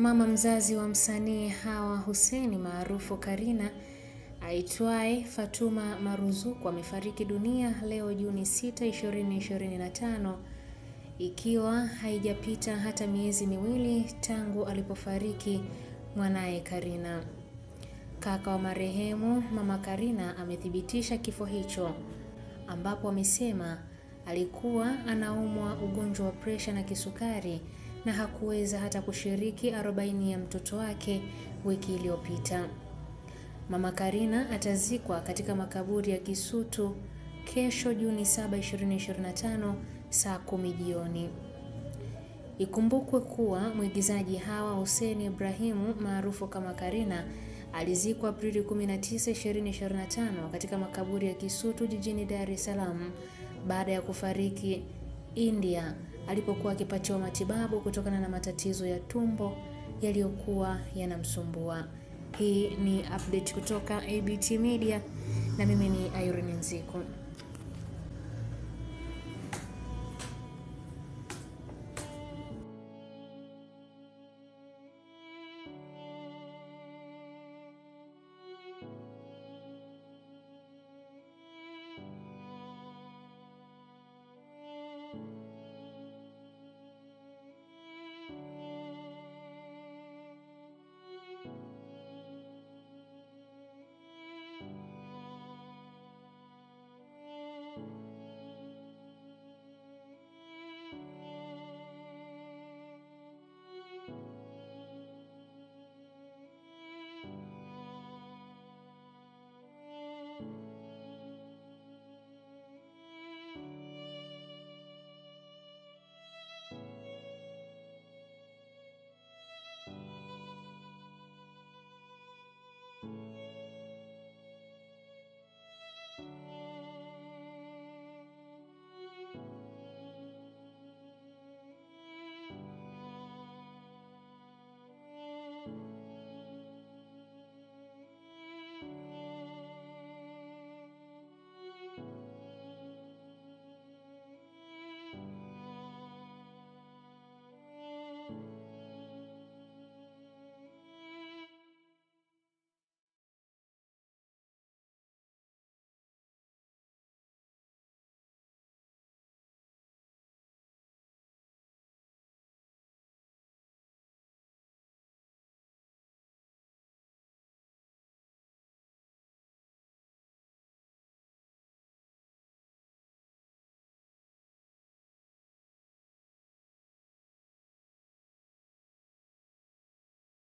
Mama mzazi wa msanii Hawa Hussein maarufu Karina aitwaye Fatuma Maruzuku amefariki dunia leo Juni 6, 2025, ikiwa haijapita hata miezi miwili tangu alipofariki mwanaye Karina. Kaka wa marehemu Mama Karina amethibitisha kifo hicho, ambapo amesema alikuwa anaumwa ugonjwa wa presha na kisukari na hakuweza hata kushiriki 40 ya mtoto wake wiki iliyopita. Mama Karina atazikwa katika makaburi ya Kisutu kesho Juni 7, 2025 saa 10 jioni. Ikumbukwe kuwa mwigizaji Hawa Hussein Ibrahimu maarufu kama Karina alizikwa Aprili 19, 2025 katika makaburi ya Kisutu jijini Dar es Salaam baada ya kufariki India alipokuwa akipatiwa matibabu kutokana na matatizo ya tumbo yaliyokuwa yanamsumbua. Hii ni update kutoka ABT Media na mimi ni Irene Nziku.